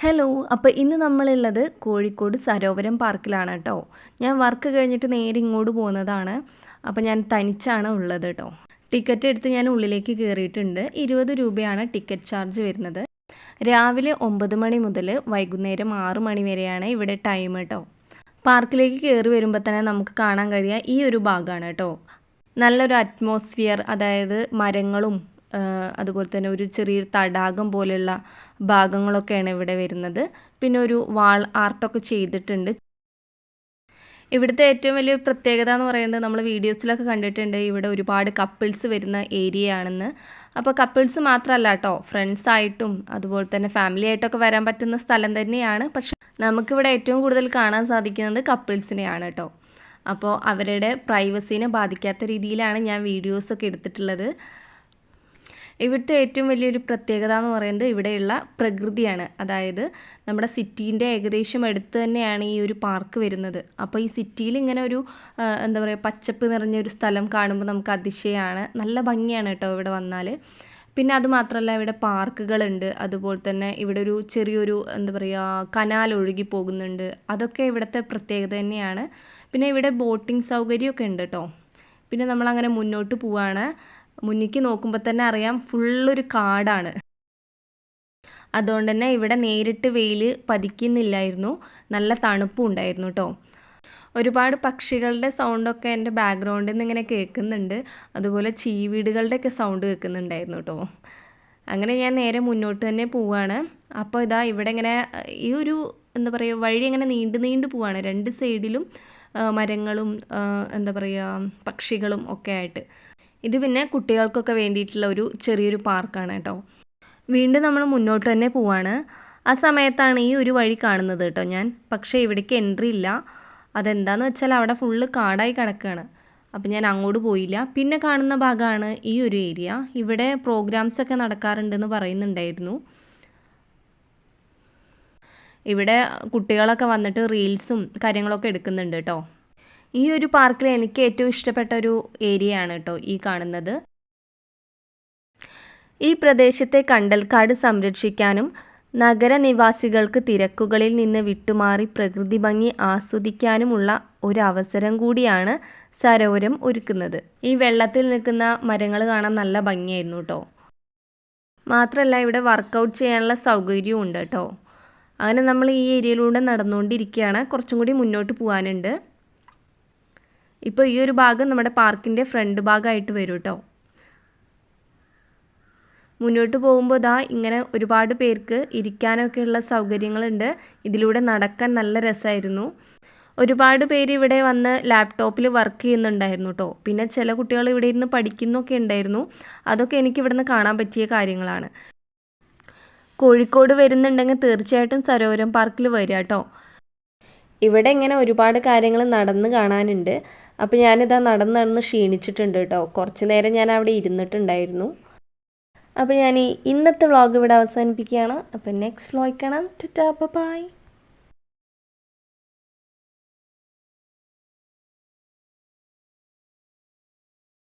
Hello. അപ്പോൾ ഇന്ന് നമ്മളുള്ളത് കോഴിക്കോട് സരോവരം പാർക്കിലാണ് കേട്ടോ. ഞാൻ വർക്ക് കഴിഞ്ഞിട്ട് നേരെ ഇങ്ങോട്ട് പോകുന്നതാണ്. അപ്പോൾ ഞാൻ തനിച്ചാണ് ഉള്ളത് കേട്ടോ. ടിക്കറ്റ് എടുത്ത് ഞാൻ ഉള്ളിലേക്ക് കയറിയിട്ടുണ്ട്. 20 രൂപയാണ് ടിക്കറ്റ് ചാർജ് വരുന്നത്. രാവിലെ 9 മണി മുതൽ വൈകുന്നേരം 6 മണി വരെയാണ് ഇവിടെ ടൈം കേട്ടോ. പാർക്കിലേക്ക് കയറി വരുമ്പോൾ തന്നെ നമുക്ക് കാണാൻ കഴിയുക ഈ ഒരു ഭാഗമാണ് കേട്ടോ. നല്ലൊരു അറ്റ്മോസ്ഫിയർ, അതായത് മരങ്ങളും അതുപോലെ തന്നെ ഒരു ചെറിയൊരു തടാകം പോലെയുള്ള ഭാഗങ്ങളൊക്കെയാണ് ഇവിടെ വരുന്നത്. പിന്നെ ഒരു വാൾ ആർട്ടൊക്കെ ചെയ്തിട്ടുണ്ട്. ഇവിടുത്തെ ഏറ്റവും വലിയ പ്രത്യേകത എന്ന് പറയുന്നത്, നമ്മൾ വീഡിയോസിലൊക്കെ കണ്ടിട്ടുണ്ട് ഇവിടെ ഒരുപാട് കപ്പിൾസ് വരുന്ന ഏരിയ ആണെന്ന്. അപ്പോൾ കപ്പിൾസ് മാത്രമല്ല കേട്ടോ, ഫ്രണ്ട്സായിട്ടും അതുപോലെ തന്നെ ഫാമിലി ആയിട്ടൊക്കെ വരാൻ പറ്റുന്ന സ്ഥലം തന്നെയാണ്. പക്ഷെ നമുക്കിവിടെ ഏറ്റവും കൂടുതൽ കാണാൻ സാധിക്കുന്നത് കപ്പിൾസിനെയാണ് കേട്ടോ. അപ്പോൾ അവരുടെ പ്രൈവസീനെ ബാധിക്കാത്ത രീതിയിലാണ് ഞാൻ വീഡിയോസൊക്കെ എടുത്തിട്ടുള്ളത്. ഇവിടുത്തെ ഏറ്റവും വലിയൊരു പ്രത്യേകത എന്ന് പറയുന്നത് ഇവിടെയുള്ള പ്രകൃതിയാണ്. അതായത് നമ്മുടെ സിറ്റീൻ്റെ ഏകദേശം അടുത്ത് തന്നെയാണ് ഈ ഒരു പാർക്ക് വരുന്നത്. അപ്പോൾ ഈ സിറ്റിയിൽ ഇങ്ങനെ ഒരു എന്താ പറയുക, പച്ചപ്പ് നിറഞ്ഞൊരു സ്ഥലം കാണുമ്പോൾ നമുക്ക് അതിശയമാണ്. നല്ല ഭംഗിയാണ് കേട്ടോ ഇവിടെ വന്നാൽ. പിന്നെ അതുമാത്രമല്ല, ഇവിടെ പാർക്കുകളുണ്ട്. അതുപോലെ തന്നെ ഇവിടെ ഒരു ചെറിയൊരു എന്താ പറയുക, കനാൽ ഒഴുകി പോകുന്നുണ്ട്. അതൊക്കെ ഇവിടുത്തെ പ്രത്യേകത തന്നെയാണ്. പിന്നെ ഇവിടെ ബോട്ടിംഗ് സൗകര്യമൊക്കെ ഉണ്ട് കേട്ടോ. പിന്നെ നമ്മളങ്ങനെ മുന്നോട്ട് പോവാണ്. മുന്നിലേക്ക് നോക്കുമ്പോൾ തന്നെ അറിയാം ഫുള്ളൊരു കാടാണ്. അതുകൊണ്ട് തന്നെ ഇവിടെ നേരിട്ട് വെയിൽ പതിക്കുന്നില്ലായിരുന്നു. നല്ല തണുപ്പും ഉണ്ടായിരുന്നു കേട്ടോ. ഒരുപാട് പക്ഷികളുടെ സൗണ്ടൊക്കെ എൻ്റെ ബാക്ക്ഗ്രൗണ്ടിൽ നിന്ന് ഇങ്ങനെ കേൾക്കുന്നുണ്ട്. അതുപോലെ ചീവീടുകളുടെയൊക്കെ സൗണ്ട് കേൾക്കുന്നുണ്ടായിരുന്നു കേട്ടോ. അങ്ങനെ ഞാൻ നേരെ മുന്നോട്ട് തന്നെ പോവുകയാണ്. അപ്പോൾ ഇതാ ഇവിടെ ഇങ്ങനെ ഈ ഒരു എന്താ പറയുക, വഴി ഇങ്ങനെ നീണ്ടു പോവുകയാണ്. രണ്ട് സൈഡിലും മരങ്ങളും എന്താ പറയുക, പക്ഷികളും ഒക്കെ ആയിട്ട്. ഇത് പിന്നെ കുട്ടികൾക്കൊക്കെ വേണ്ടിയിട്ടുള്ള ഒരു ചെറിയൊരു പാർക്കാണ് കേട്ടോ. വീണ്ടും നമ്മൾ മുന്നോട്ട് തന്നെ പോവാണ്. ആ സമയത്താണ് ഈ ഒരു വഴി കാണുന്നത് കേട്ടോ ഞാൻ. പക്ഷേ ഇവിടേക്ക് എൻട്രി ഇല്ല. അതെന്താണെന്ന് വെച്ചാൽ അവിടെ ഫുള്ള് കാടായി കിടക്കുകയാണ്. അപ്പം ഞാൻ അങ്ങോട്ട് പോയില്ല. പിന്നെ കാണുന്ന ഭാഗമാണ് ഈ ഒരു ഏരിയ. ഇവിടെ പ്രോഗ്രാംസ് ഒക്കെ നടക്കാറുണ്ടെന്ന് പറയുന്നുണ്ടായിരുന്നു. ഇവിടെ കുട്ടികളൊക്കെ വന്നിട്ട് റീൽസും കാര്യങ്ങളൊക്കെ എടുക്കുന്നുണ്ട് കേട്ടോ. ഈ ഒരു പാർക്കിൽ എനിക്ക് ഏറ്റവും ഇഷ്ടപ്പെട്ട ഒരു ഏരിയ ആണ് കേട്ടോ ഈ കാണുന്നത്. ഈ പ്രദേശത്തെ കണ്ടൽക്കാട് സംരക്ഷിക്കാനും നഗരനിവാസികൾക്ക് തിരക്കുകളിൽ നിന്ന് വിട്ടുമാറി പ്രകൃതി ഭംഗി ആസ്വദിക്കാനുമുള്ള ഒരു അവസരം കൂടിയാണ് സരോവരം ഒരുക്കുന്നത്. ഈ വെള്ളത്തിൽ നിൽക്കുന്ന മരങ്ങൾ കാണാൻ നല്ല ഭംഗിയായിരുന്നു കേട്ടോ. മാത്രമല്ല ഇവിടെ വർക്കൗട്ട് ചെയ്യാനുള്ള സൗകര്യവും ഉണ്ട് കേട്ടോ. അങ്ങനെ നമ്മൾ ഈ ഏരിയയിലൂടെ നടന്നുകൊണ്ടിരിക്കുകയാണ്. കുറച്ചും കൂടി മുന്നോട്ട് പോകാനുണ്ട്. ഇപ്പോൾ ഈ ഒരു ഭാഗം നമ്മുടെ പാർക്കിൻ്റെ ഫ്രണ്ട് ഭാഗമായിട്ട് വരും കേട്ടോ. മുന്നോട്ട് പോകുമ്പോൾ ഇതാ ഇങ്ങനെ ഒരുപാട് പേർക്ക് ഇരിക്കാനൊക്കെയുള്ള സൗകര്യങ്ങളുണ്ട്. ഇതിലൂടെ നടക്കാൻ നല്ല രസമായിരുന്നു. ഒരുപാട് പേര് ഇവിടെ വന്ന് ലാപ്ടോപ്പിൽ വർക്ക് ചെയ്യുന്നുണ്ടായിരുന്നു കേട്ടോ. പിന്നെ ചില കുട്ടികൾ ഇവിടെ ഇരുന്ന് പഠിക്കുന്നൊക്കെ ഉണ്ടായിരുന്നു. അതൊക്കെ എനിക്ക് ഇവിടുന്ന് കാണാൻ പറ്റിയ കാര്യങ്ങളാണ്. കോഴിക്കോട് വരുന്നുണ്ടെങ്കിൽ തീർച്ചയായിട്ടും സരോവരം പാർക്കിൽ വരിക കേട്ടോ. ഇവിടെ ഇങ്ങനെ ഒരുപാട് കാര്യങ്ങൾ നടന്ന് കാണാനുണ്ട്. അപ്പോൾ ഞാനിതാ നടന്ന് ക്ഷീണിച്ചിട്ടുണ്ട് കേട്ടോ. കുറച്ച് നേരം ഞാൻ അവിടെ ഇരുന്നിട്ടുണ്ടായിരുന്നു. അപ്പോൾ ഞാൻ ഇന്നത്തെ വ്ളോഗ് ഇവിടെ അവസാനിപ്പിക്കുകയാണ്. അപ്പോൾ നെക്സ്റ്റ് വ്ളോഗ് കാണാം. ടാറ്റാ, ബൈ.